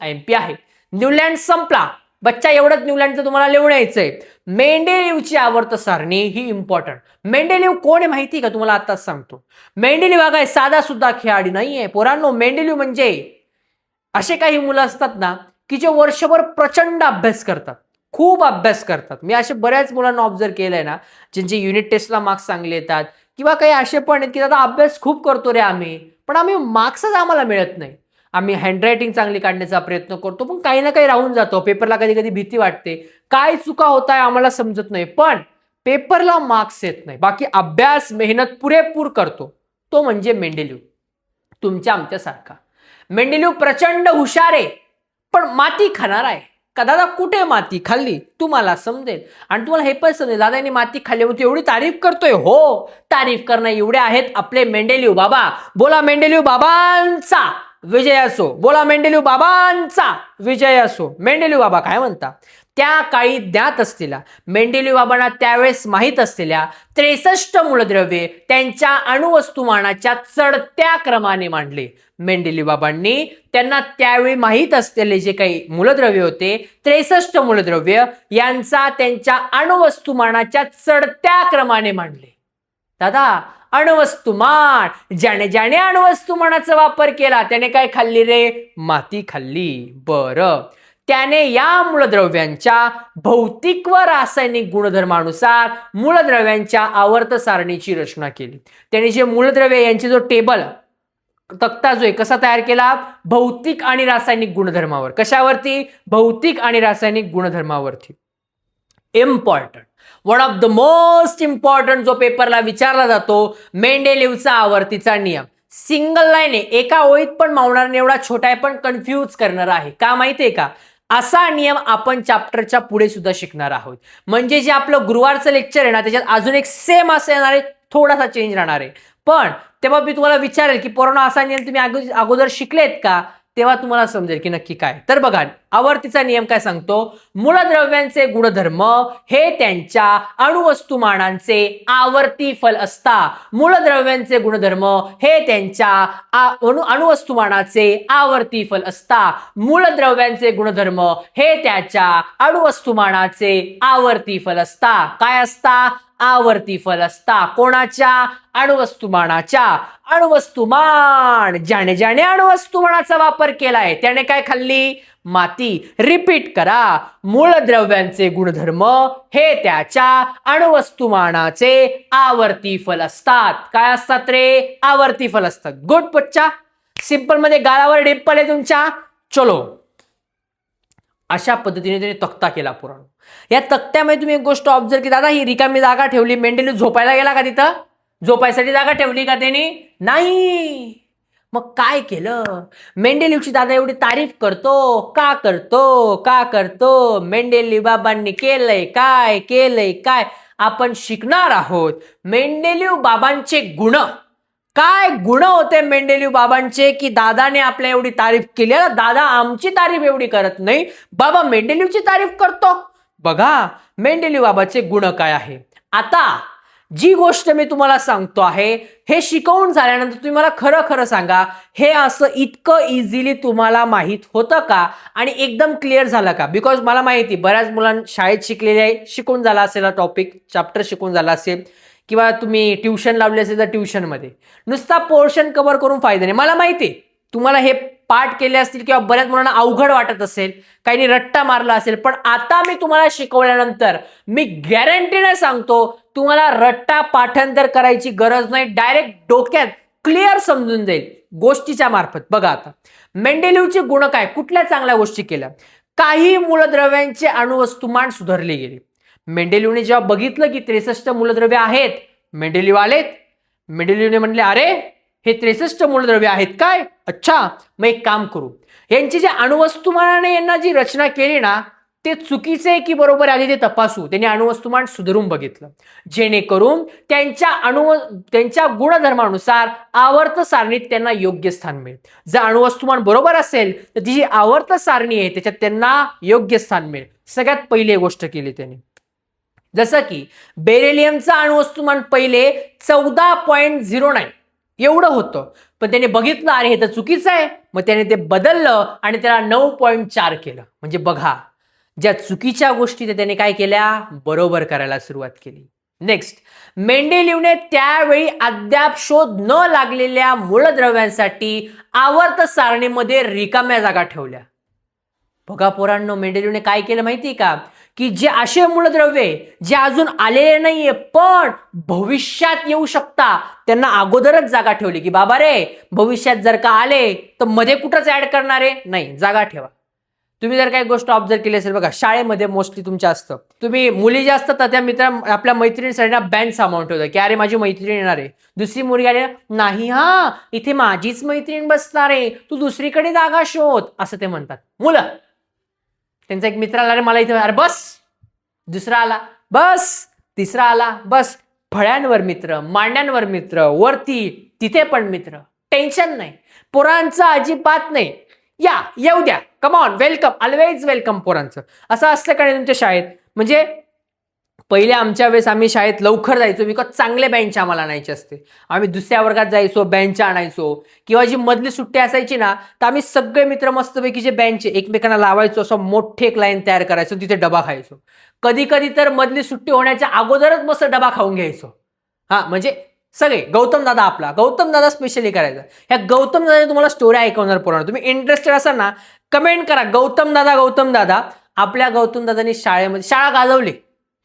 A: MP आहे. न्यूलँड संपला बच्चा, एवढंच न्यूलँडचं तुम्हाला लिहून यायचंय. मेंडेलिव्हची आवर्त सारणी ही इम्पॉर्टंट. मेंडेलिव्ह कोण आहे माहिती का, तुम्हाला आताच सांगतो. मेंडेलिव्ह हा काय साधा सुद्धा खेळाडू नाहीये पोरांनो. मेंडेलिव्ह म्हणजे असे काही मुलं असतात ना की जे वर्षभर प्रचंड अभ्यास करतात, खूप अभ्यास करतात. मी असे बऱ्याच मुलांना ऑब्झर्व केलंय ना, ज्यांचे युनिट टेस्टला मार्क्स चांगले येतात, किंवा काही असे पण आहेत की दादा अभ्यास खूप करतो रे आम्ही, पण मार्क्सच आम्हाला मिळत नाही. आम्ही हँडरायटिंग चांगली काढण्याचा प्रयत्न करतो, पण काही ना काही राहून जातो. पेपरला कधी कधी भीती वाटते, काय चुका होत आहे आम्हाला समजत नाही, पण पेपरला मार्क्स येत नाही. बाकी अभ्यास मेहनत पुरेपूर करतो. तो म्हणजे मेंडेलिव्ह, तुमच्या आमच्यासारखा. मेंडेलिव्ह प्रचंड हुशार आहे, पण माती खाणार आहे का? दादा कुठे माती खाल्ली तुम्हाला समजेल, आणि तुम्हाला हे पण समजेल दादाने माती खाल्ली म्हणून एवढी तारीफ करतोय. हो, तारीफ करणं एवढे आहेत आपले मेंडेलिव्ह बाबा. बोला मेंडेलिव्ह बाबांचा विजय असो. बोला मेंडेलिव्ह बाबांचा विजय असो. मेंडेलिव्ह बाबा काय म्हणता, त्या काळी ज्ञात असलेल्या मेंडेलीव बाबांना त्यावेळेस माहीत असलेल्या 63 मूलद्रव्ये त्यांच्या अणुवस्तुमानाच्या चढत्या क्रमाने मांडले. मेंडेलीव बाबांनी त्यांना त्यावेळी माहीत असलेले जे काही मूलद्रव्य होते 63 मूलद्रव्य यांचा त्यांच्या अणुवस्तुमानाच्या चढत्या क्रमाने मांडले. दादा अणुवस्तुमान, ज्याने ज्याने अणुवस्तुमानाचा वापर केला त्याने काय खाल्ली रे? माती खाल्ली. बरं, त्याने या मूलद्रव्यांच्या भौतिक व रासायनिक गुणधर्मानुसार मूलद्रव्यांच्या आवर्त सारणीची रचना केली. त्याने जे मूलद्रव्य यांचे जो टेबल तक्ता जो आहे कसा तयार केला? भौतिक आणि रासायनिक गुणधर्मावर. कशावरती? भौतिक आणि रासायनिक गुणधर्मावरती. Important, one of the most important जो पेपरला विचारला जातो, मेंडेलीवचा आवर्तीचा नियम. सिंगल लाईन आहे, एका ओळीत पण मावणार नाही एवढा छोटा आहे, पण कन्फ्यूज करणार आहे. का माहितीये का? असा नियम आपण चॅप्टरच्या पुढे सुद्धा शिकणार आहोत. म्हणजे जे आपलं गुरुवारचं लेक्चर आहे ना त्याच्यात अजून एक सेम असं येणार आहे, थोडासा चेंज राहणार आहे. पण तेव्हा मी तुम्हाला विचारेल की पोरांनो असा नियम तुम्ही अगोदर शिकलेत का? तेव्हा तुम्हाला समजेल की नक्की काय. तर बघा, आवर्तीचा नियम काय सांगतो? मूलद्रव्यांचे गुणधर्म हे त्यांच्या अणुवस्तुमानांचे आवर्ती फल असता. मूलद्रव्यांचे गुणधर्म हे त्यांच्या अणुवस्तुमानाचे आवर्ती फल असता. मूलद्रव्यांचे गुणधर्म हे त्याच्या अणुवस्तुमानाचे आवर्ती फल असता. काय असता? आवर्ती फल असता. कोणाच्या? अणुवस्तुमानाच्या. अणुवस्तुमान, ज्याने ज्याने अणुवस्तुमानाचा वापर केलाय त्याने काय खाल्ली? माती. रिपीट करा, मूलद्रव्यांचे गुणधर्म हे त्याच्या अणुवस्तुमानाचे आवर्ती फल असतात. काय असतात रे? आवर्ती फल असतात. गुड बच्चा, सिंपल मध्ये गालावर डिंपल आहे तुमच्या. चलो, अशा पद्धतीने त्याने तक्ता केला पुराण. या तक्त्यामध्ये तुम्ही एक गोष्ट ऑब्झर्व की दादा ही रिकामी जागा ठेवली, मेंडेलीव झोपायला गेला का तिथं? झोपायसाठी जागा ठेवली का त्याने? नाही. मग काय केलं? मेंडेलीवची दादा एवढी तारीफ करतो का? करतो मेंडेलीव बाबांनी केलंय काय? काय आपण शिकणार आहोत. मेंडेलीव बाबांचे गुण, काय गुण होते मेंडेलीव बाबांचे की दादाने आपल्या एवढी तारीफ केली. दादा आमची तारीफ एवढी करत नाही, बाबा मेंडेलीवची तारीफ करतो. बघा मेंडेलीव बाबाचे गुण काय आहे. आता जी गोष्ट मी तुम्हाला सांगतो आहे हे शिकवून झाल्यानंतर तुम्ही मला खरं खरं सांगा, हे असं इतकं इझिली तुम्हाला माहित होतं का आणि एकदम क्लिअर झालं का? बिकॉज मला माहिती बऱ्याच मुलांना शाळेत शिकलेले आहे, शिकून झाला असेल टॉपिक, चॅप्टर शिकून झाला असेल, किंवा तुम्ही ट्युशन लावले असेल तर ट्युशनमध्ये नुसता पोर्शन कव्हर करून फायदा नाही. मला माहिती आहे तुम्हाला हे पाठ केले असतील किंवा बऱ्याच मुलांना अवघड वाटत असेल, काहींनी रट्टा मारला असेल, पण आता मी तुम्हाला शिकवल्यानंतर मी गॅरंटीने सांगतो तुम्हाला रट्टा पाठांतर करायची गरज नाही. डायरेक्ट डोक्यात क्लिअर समजून जाईल गोष्टीच्या मार्फत. बघा आता मेंडेलीवचे गुण काय, कुठल्या चांगल्या गोष्टी केल्या? काही मूलद्रव्यांचे अणुवस्तुमान सुधारले गेले. मेंडेलीवने जेव्हा बघितलं की 63 मूलद्रव्य आहेत, मेंडेलीव आलेत, मेंडेलीवने म्हणले अरे हे 63 मूलद्रव्य आहेत काय? अच्छा, मग एक काम करू, यांची जे अणुवस्तुमानाने यांना जी रचना केली ना ते चुकीचे आहे की बरोबर आधी ते तपासू. त्यांनी अणुवस्तुमान सुधारून बघितलं, जेणेकरून त्यांच्या गुणधर्मानुसार आवर्त सारणीत त्यांना योग्य स्थान मिळेल. जर अणुवस्तुमान बरोबर असेल तर ती जी आवर्त सारणी आहे त्याच्यात त्यांना योग्य स्थान मिळेल. सगळ्यात पहिली गोष्ट केली त्यांनी, जसं की बेरिलियमचं अणुवस्तुमान पहिले 14.09 एवढं होतं, पण त्याने बघितलं अरे हे तर चुकीचं आहे, मग त्याने ते बदललं आणि त्याला 9.4 केलं. म्हणजे बघा, ज्या चुकीच्या गोष्टी त्याने काय केल्या, बरोबर करायला सुरुवात केली. नेक्स्ट, मेंडेलीवने त्यावेळी अद्याप शोध न लागलेल्या मूलद्रव्यांसाठी आवर्त सारणीमध्ये रिकाम्या जागा ठेवल्या. बघा पोरांनो, मेंडेलीवने काय केलं माहिती का, की जे असे मूलद्रव्ये जे अजून आलेले नाहीये पण भविष्यात येऊ शकता त्यांना अगोदरच जागा ठेवली की बाबा रे भविष्यात जर का आले तर मध्ये कुठंच ऍड करणार आहे नाही, जागा ठेवा. तुम्ही जर काही गोष्ट ऑब्झर्व केली असेल बघा, शाळेमध्ये मोस्टली तुमच्या असतं, तुम्ही मुली जे असतात त्या मित्र आपल्या मैत्रिणीसाठी बँड सामावून ठेवतात की अरे माझी मैत्रीण येणार आहे. दुसरी मुलगी आली नाही, हा इथे माझीच मैत्रीण बसणार आहे, तू दुसरीकडे जागा शोध, असं ते म्हणतात मुलं. त्यांचा एक मित्र आला रे मला इथे, अरे बस. दुसरा आला बस, तिसरा आला बस. फळ्यांवर मित्र, मांड्यांवर मित्र, वरती तिथे पण मित्र, टेन्शन नाही. पोरांचं अजिबात नाही. या येऊ द्या, come on, welcome, always welcome पोरांचं. असं असतं का नाही तुमच्या शाळेत? म्हणजे पहिले आमच्या वेळेस आम्ही शाळेत लवकर जायचो, बिकॉज चांगले बेंच आम्हाला आणायचे असते. आम्ही दुसऱ्या वर्गात जायचो, बेंच आणायचो, किंवा जी मधली सुट्टी असायची ना, तर आम्ही सगळे मित्र मस्तपैकी जे बेंच एकमेकांना लावायचो, असं मोठे एक लाईन तयार करायचो, तिथे डबा खायचो. कधी कधी तर मधली सुट्टी होण्याच्या अगोदरच मस्त डबा खाऊन घ्यायचो. हा म्हणजे सगळे गौतम दादा, आपला गौतम दादा स्पेशली करायचा. ह्या गौतम दादा तुम्हाला स्टोरी ऐकवणार पोरांनो. तुम्ही इंटरेस्टेड असाल ना, कमेंट करा गौतम दादा, गौतम दादा. आपल्या गौतम दादांनी शाळेमध्ये शाळा गाजवली,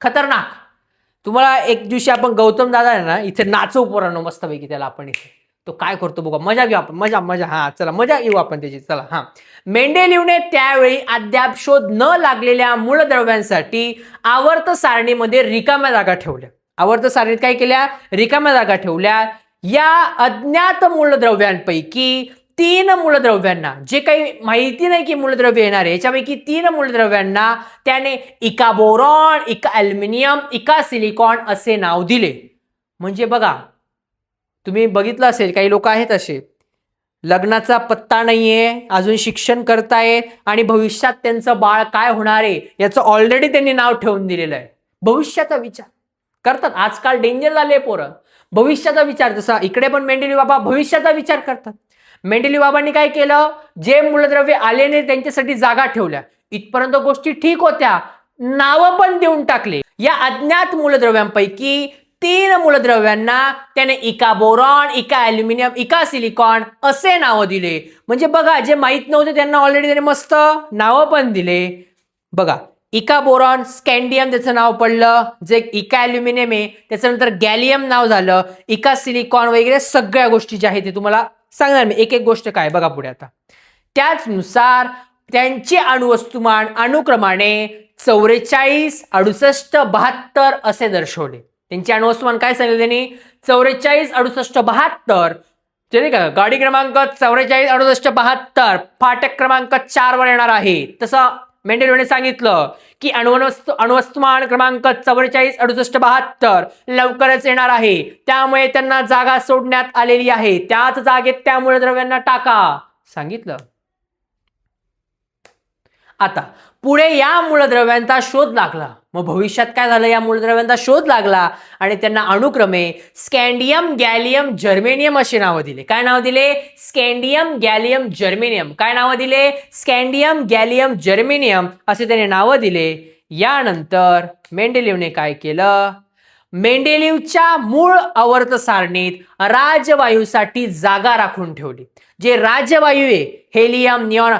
A: खतरनाक. तुम्हाला एक दिवशी आपण गौतम दादा आहे ना, इथे नाचवू पोरांनो मस्तपैकी त्याला. आपण इथे तो काय करतो बघा, मजा घेऊ आपण, मजा मजा. हा चला मजा घेऊ आपण त्याची, चला. हा, मेंडेलिव्हने त्यावेळी अद्याप शोध न लागलेल्या मूलद्रव्यांसाठी आवर्त सारणीमध्ये रिकाम्या जागा ठेवल्या. आवर्त सारणीत काय केल्या? रिकाम्या जागा ठेवल्या. या अज्ञात मूलद्रव्यांपैकी 3 मूलद्रव्यांना, जे काही माहिती नाही की मूलद्रव्य येणार आहे, याच्यापैकी 3 मूलद्रव्यांना त्याने इका बोरॉन, इका अल्युमिनियम, इका सिलिकॉन असे नाव दिले. म्हणजे बघा, तुम्ही बघितलं असेल काही लोक आहेत असे, लग्नाचा पत्ता नाहीये, अजून शिक्षण करतायत, आणि भविष्यात त्यांचं बाळ काय होणार आहे याचं ऑलरेडी त्यांनी नाव ठेवून दिलेलं आहे. भविष्याचा विचार करतात. आजकाल डेंजर झाले पोरं, भविष्याचा विचार. जसा इकडे पण मेंडेलिव्ह बाबा भविष्याचा विचार करतात. मेंडेलिव्ह बाबांनी काय केलं? जे मूलद्रव्य आले नाही त्यांच्यासाठी जागा ठेवल्या. इथपर्यंत गोष्टी ठीक होत्या, नावं पण देऊन टाकले. या अज्ञात मूलद्रव्यांपैकी 3 मूलद्रव्यांना त्याने इका बोरॉन, इका अल्युमिनियम, इका सिलिकॉन असे नावं दिले. म्हणजे बघा, जे माहित नव्हते त्यांना ऑलरेडी त्याने मस्त नावं पण दिले. बघा, इका बोरॉन, स्कॅन्डियम त्याचं नाव पडलं. जे इका अल्युमिनियम आहे त्याचं नंतर गॅलियम नाव झालं. इका सिलिकॉन वगैरे सगळ्या गोष्टी ज्या आहेत ते तुम्हाला सांगणार मी. एक एक गोष्ट काय बघा पुढे आता. त्याचनुसार त्यांचे अणुवस्तुमान अनुक्रमाने 44, 68, 72 असे दर्शवले. त्यांचे अणुवस्तुमान काय सांगितले त्यांनी? 44, 68, 72. नाही का, गाडी क्रमांक 44, 68, 72 फाटक क्रमांक 4 वर येणार आहे. तसं मेंडेलिव्हने सांगितलं की अणुवस्तुमान क्रमांक 44, 68, 72 लवकरच येणार आहे. त्यामुळे त्यांना जागा सोडण्यात आलेली आहे. त्याच जागेत त्या मूलद्रव्यांना टाका सांगितलं. आता पुढे या मूलद्रव्यांचा शोध लागला. मग भविष्यात काय झालं? या मूलद्रव्यांचा शोध लागला आणि त्यांना अनुक्रमे स्कॅन्डियम, गॅलियम, जर्मेनियम असे नावं दिले. काय नाव दिले? स्कॅन्डियम, गॅलियम, जर्मेनियम. काय नावं दिले? स्कॅन्डियम, गॅलियम, जर्मेनियम असे त्याने नावं दिले. यानंतर मेंडेलिव्हने काय केलं? मेंडेलिव्हच्या मूळ आवर्त सारणीत राजवायूसाठी जागा राखून ठेवली. जे राजवायू आहे, हेलियम, निऑन,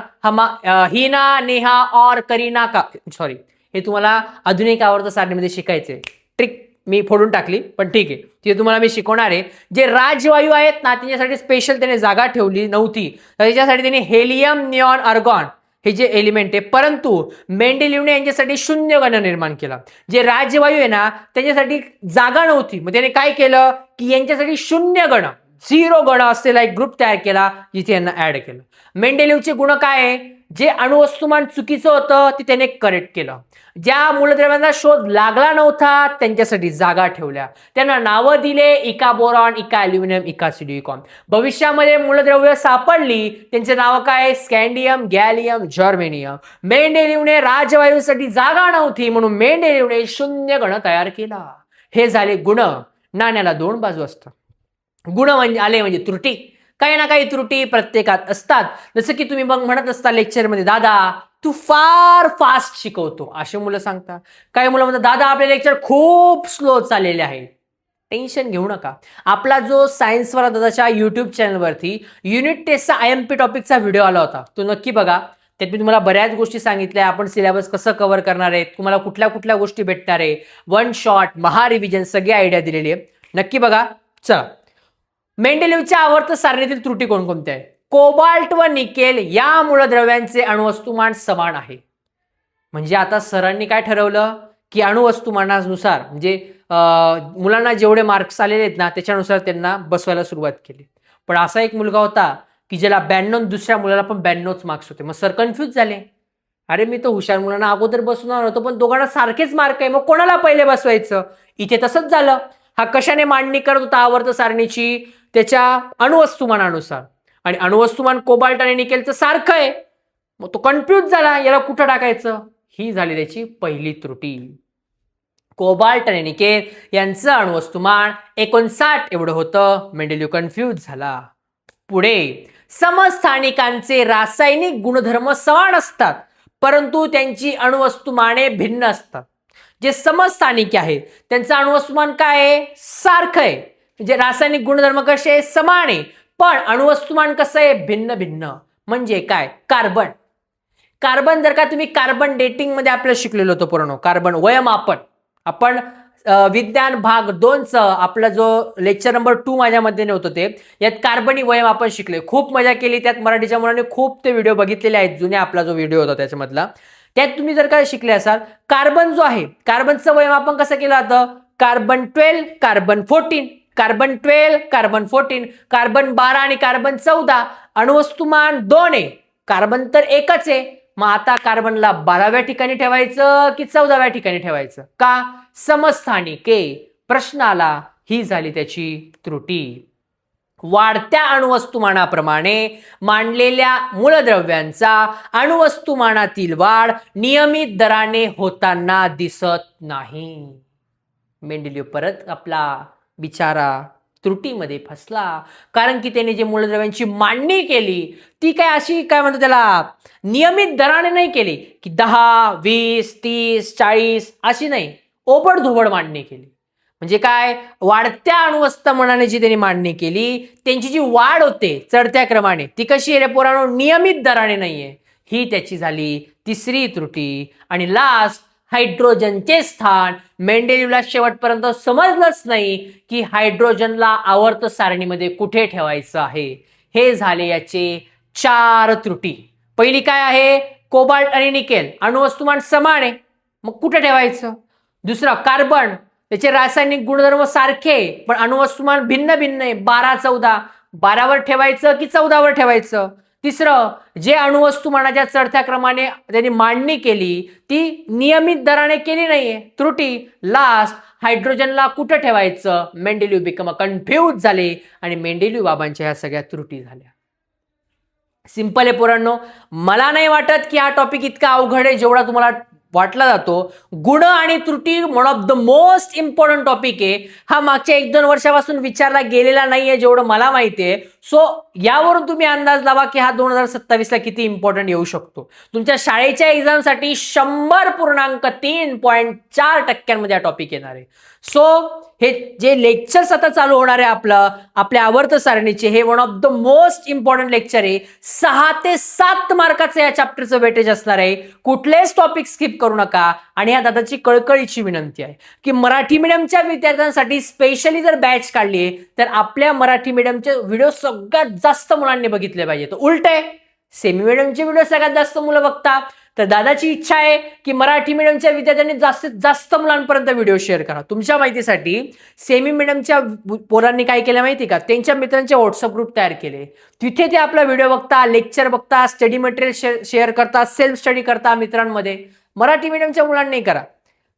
A: हिना, नेहा और करीना का, सॉरी, हे तुम्हाला आधुनिक आवर्त सारणीमध्ये शिकायचंय. ट्रिक मी फोडून टाकली, पण ठीक आहे, ते तुम्हाला मी शिकवणार आहे. जे राजवायू आहेत ना, त्यांच्यासाठी स्पेशल त्याने जागा ठेवली नव्हती. त्याच्यासाठी त्याने हेलियम, निऑन, आर्गॉन हे जे एलिमेंट आहे, परंतु मेंडेलिव्हने यांच्यासाठी शून्य गण निर्माण केला. जे राजवायू आहे ना, त्यांच्यासाठी जागा नव्हती. मग त्याने काय केलं की यांच्यासाठी शून्य गण, 0 गण असलेला एक ग्रुप तयार केला, जिथे यांना ऍड केलं. मेंडेलिव्हचे गुण काय आहे? जे अणुवस्तुमान चुकीचं होतं ते त्याने करेक्ट केलं. ज्या मूलद्रव्यांचा शोध लागला नव्हता त्यांच्यासाठी जागा ठेवल्या. त्यांना नावं दिले इका बोरॉन, इका अल्युमिनियम, इका सिलिकॉन. भविष्यामध्ये मूलद्रव्य सापडली, त्यांचे नाव काय? स्कॅन्डियम, गॅलियम, जर्मेनियम. मेंडेलिव्हने राजवायूसाठी जागा नव्हती म्हणून मेंडेलिव्हने शून्य गण तयार केला. हे झाले गुण. नाण्याला 2 बाजू असतात. गुण म्हणजे आले म्हणजे त्रुटी. काही ना काही त्रुटी प्रत्येकात असतात. जसं की तुम्ही मग म्हणत असता लेक्चरमध्ये, दादा तू फार फास्ट शिकवतो, असे मुलं सांगतात. काही मुलं म्हणतात, दादा आपले लेक्चर खूप स्लो चाललेले आहे. टेन्शन घेऊ नका. आपला जो सायन्सवाला दादाच्या युट्यूब चॅनलवरती युनिट टेस्टचा IMP टॉपिकचा व्हिडिओ आला होता, तो नक्की बघा. त्यात मी तुम्हाला बऱ्याच गोष्टी सांगितल्या. आपण सिलेबस कसं कव्हर करणार आहे, तुम्हाला कुठल्या कुठल्या गोष्टी भेटणार आहे, 1 शॉट, महारिव्हिजन, सगळी आयडिया दिलेली आहे. नक्की बघा. चला, मेंडेलिव्हच्या आवर्त सारणीतील त्रुटी कोणकोणत्या आहेत? कोबाल्ट व निकेल या मूलद्रव्यांचे अणुवस्तुमान समान आहे. म्हणजे आता सरांनी काय ठरवलं की अणुवस्तुमानानुसार, म्हणजे मुलांना जेवढे मार्क्स आलेले आहेत ना त्याच्यानुसार त्यांना बसवायला सुरुवात केली. पण असा एक मुलगा होता की ज्याला 92, दुसऱ्या मुलाला पण 92 मार्क्स होते. मग सर कन्फ्यूज झाले. अरे मी तर हुशार मुलांना अगोदर बसवणार होतो, पण दोघांना सारखेच मार्क आहे, मग कोणाला पहिले बसवायचं? इथे तसंच झालं. हा कशाने मांडणी करत होता आवर्त सारणीची? त्याच्या अणुवस्तुमानानुसार. आणि अणुवस्तुमान कोबाल्ट आणि निकेलचं सारखं आहे, मग तो कन्फ्यूज झाला, याला कुठं टाकायचं. ही झाली त्याची पहिली त्रुटी. कोबाल्ट आणि निकेल यांचं अणुवस्तुमान 59 एवढं होतं. मेंडेलिव्ह कन्फ्यूज झाला. पुढे समस्थानिकांचे रासायनिक गुणधर्म समान असतात, परंतु त्यांची अणुवस्तुमाने भिन्न असतात. जे समस्थानिक आहे त्यांचं अणुवस्तुमान काय आहे, सारखं आहे. म्हणजे रासायनिक गुणधर्म कसे आहे, समान आहे, पण अणुवस्तुमान कसं आहे, भिन्न भिन्न. म्हणजे काय, कार्बन जर का तुम्ही कार्बन डेटिंग मध्ये आपल्याला शिकलेलो होतो पूर्ण कार्बन वयमापन. आपण विज्ञान भाग 2 आपला जो लेक्चर नंबर 2 माझ्यामध्ये नव्हतं ते, यात कार्बनी वयम आपण शिकले. खूप मजा केली त्यात. मराठीच्या मुलांनी खूप ते व्हिडिओ बघितलेले आहेत, जुन्या आपला जो व्हिडिओ होता त्याच्यामधला. त्यात तुम्ही जर का शिकले असाल, कार्बन जो आहे कार्बनचं वयम आपण कसं केलं जातं, carbon 12 carbon 14, carbon 12 carbon 14, carbon 12 आणि कार्बन 14. अणुवस्तुमान 2 आहे, कार्बन तर एकच आहे. मग आता कार्बनला 12व्या ठिकाणी ठेवायचं की 14व्या ठिकाणी ठेवायचं, का समस्थानिके. प्रश्न आला, ही झाली त्याची त्रुटी. वाढत्या अणुवस्तुमानाप्रमाणे मांडलेल्या मूलद्रव्यांचा अणुवस्तुमानातील वाढ नियमित दराने होताना दिसत नाही. मेंडेलिव्ह परत आपला बिचारा त्रुटीमध्ये फसला, कारण की त्याने जे मूलद्रव्यांची मांडणी केली ती काय अशी काय म्हणतो त्याला नियमित दराने नाही केली की 10, 20, 30, 40 अशी नाही, ओबडधोबड मांडणी केली. म्हणजे काय, वाढत्या अणुवस्तुमानाने जी त्यांनी मांडणी केली त्यांची जी वाढ होते चढत्या क्रमाने ती कशी आहे रे पोरांनो, नियमित दराने नाहीये. ही त्याची झाली तिसरी त्रुटी. आणि लास्ट, हायड्रोजनचे स्थान. मेंडेलिव्हला शेवटपर्यंत समजलंच नाही की हायड्रोजनला आवर्त सारणीमध्ये कुठे ठेवायचं आहे. हे झाले याचे 4 त्रुटी. पहिली काय आहे, कोबाल्ट आणि निकेल अणुवस्तुमान समान आहे, मग कुठे ठेवायचं. दुसरा, कार्बन त्याचे रासायनिक गुणधर्म सारखे पण अणुवस्तुमान भिन्न भिन्न आहे, 12, 14. 12वर ठेवायचं की 14वर ठेवायचं. तिसरं, जे अणुवस्तुमानाच्या चढत्या क्रमाने त्यांनी मांडणी केली ती नियमित दराने केली नाहीये, त्रुटी. लास्ट, हायड्रोजनला कुठं ठेवायचं. मेंडेलिव्ह बिकम कन्फ्यूज झाले आणि मेंडेलिव्ह बाबांच्या ह्या सगळ्या त्रुटी झाल्या. सिंपल आहे पोरांनो. मला नाही वाटत की हा टॉपिक इतका अवघड आहे जेवढा तुम्हाला वाटला जातो. गुण आणि त्रुटी one of the most important topic आहे. हा मागच्या 1-2 वर्षापासून विचारला गेलेला नाहीये जेवढं मला माहिती आहे. सो यावरून तुम्ही अंदाज लावा की हा 2027 ला किती इम्पॉर्टंट येऊ शकतो. तुमच्या शाळेच्या एक्झामसाठी 100.4% हा टॉपिक येणार आहे. सो हे जे लेक्चर्स आता चालू होणार आहे आपल्या आवर्त सारणीचे, हे one of the most important lecture आहे. 6 ते 7 मार्काचं या चॅप्टरचं वेटेज असणार आहे. कुठलेच टॉपिक स्किप करू नका. आणि या दादाची कळकळीची विनंती आहे की मराठी मीडियमच्या विद्यार्थ्यांसाठी स्पेशली जर बॅच काढली आहे तर आपल्या मराठी मीडियमचे व्हिडिओ सगळ्यात जास्त मुलांनी बघितले पाहिजे. तर उलट आहे, सेमी मीडियमचे व्हिडिओ सगळ्यात जास्त मुलं बघतात. तर दादाची इच्छा आहे की मराठी मीडियमच्या विद्यार्थ्यांनी जास्तीत जास्त मुलांपर्यंत व्हिडिओ शेअर करा. तुमच्या माहितीसाठी सेमी मीडियमच्या पोरांनी काय केलं माहिती का, त्यांच्या मित्रांचे व्हॉट्सअप ग्रुप तयार केले. तिथे ते आपला व्हिडिओ बघता, लेक्चर बघता, स्टडी मटेरियल शेअर करता, सेल्फ स्टडी करता मित्रांमध्ये. मराठी मीडियमच्या मुलांनी करा.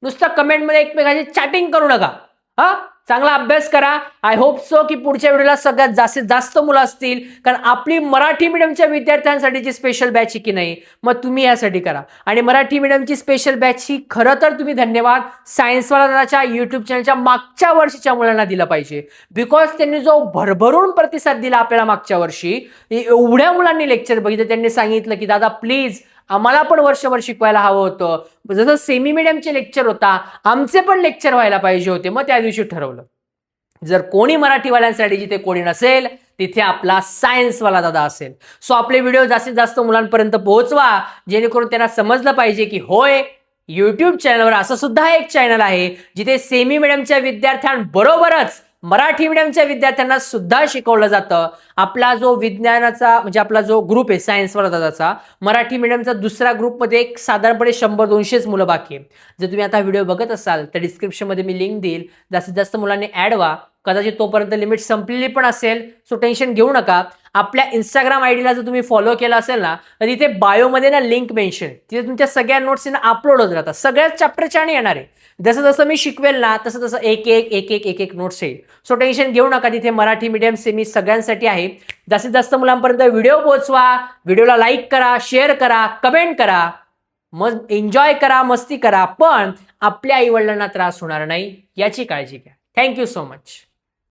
A: नुसतं कमेंटमध्ये एकमेकांची चॅटिंग करू नका. हा, चांगला अभ्यास करा. आय होप सो की पुढच्या व्हिडिओला सगळ्यात जास्तीत जास्त मुलं असतील, कारण आपली मराठी मीडियमच्या विद्यार्थ्यांसाठीची स्पेशल बॅच की नाही, मग तुम्ही यासाठी करा. आणि मराठी मीडियमची स्पेशल बॅच ही खरं तर तुम्ही धन्यवाद सायन्सवालाच्या युट्यूब चॅनलच्या मागच्या वर्षीच्या मुलांना दिला पाहिजे. बिकॉज त्यांनी जो भरभरून प्रतिसाद दिला आपल्याला मागच्या वर्षी, एवढ्या मुलांनी लेक्चर बघितलं, त्यांनी सांगितलं की दादा प्लीज आम्हाला पण वर्षभर शिकवायला हवं होतं. जसं सेमी मीडियमचे लेक्चर होता, आमचे पण लेक्चर व्हायला पाहिजे होते. मग त्या दिवशी ठरवलं जर कोणी मराठीवाल्यांसाठी जिथे कोणी नसेल तिथे आपला सायन्सवाला दादा असेल. सो आपले व्हिडिओ जास्तीत जास्त मुलांपर्यंत पोहोचवा, जेणेकरून त्यांना समजलं पाहिजे की होय, युट्यूब चॅनलवर असं सुद्धा एक चॅनल आहे जिथे सेमी मीडियमच्या विद्यार्थ्यांबरोबरच मराठी मीडियमच्या विद्यार्थ्यांना सुद्धा शिकवलं जातं. आपला जो विज्ञानाचा म्हणजे आपला जो ग्रुप आहे सायन्सवाला दादाचा, मराठी मीडियमचा दुसरा ग्रुपमध्ये एक साधारणपणे 100-200 मुलं बाकी आहे. जर तुम्ही आता व्हिडिओ बघत असाल तर डिस्क्रिप्शनमध्ये मी लिंक देईल. जास्तीत जास्त मुलांनी ऍड व्हा. कदाचित तोपर्यंत लिमिट संपलेली पण असेल, सो टेन्शन घेऊ नका. आपल्या इंस्टाग्राम आयडीला जर तुम्ही फॉलो केलं असेल ना, तर तिथे बायोमध्ये ना लिंक मेन्शन, तिथे तुमच्या सगळ्या नोट्स अपलोड होत राहतात. सगळ्याच चॅप्टरच्या आणि येणार आहे. जसं जसं मी शिकवेल ना तसं तसं एक एक एक एक एक एक नोट्स येईल. सो टेन्शन घेऊ नका, तिथे मराठी मीडियम सेमी सगळ्यांसाठी आहे. जास्तीत जास्त मुलांपर्यंत व्हिडिओ पोहोचवा, व्हिडिओला लाईक करा, शेअर करा, कमेंट करा, मग एन्जॉय करा, मस्ती करा, पण आपल्या आईवडिलांना त्रास होणार नाही याची काळजी घ्या. Thank you so much.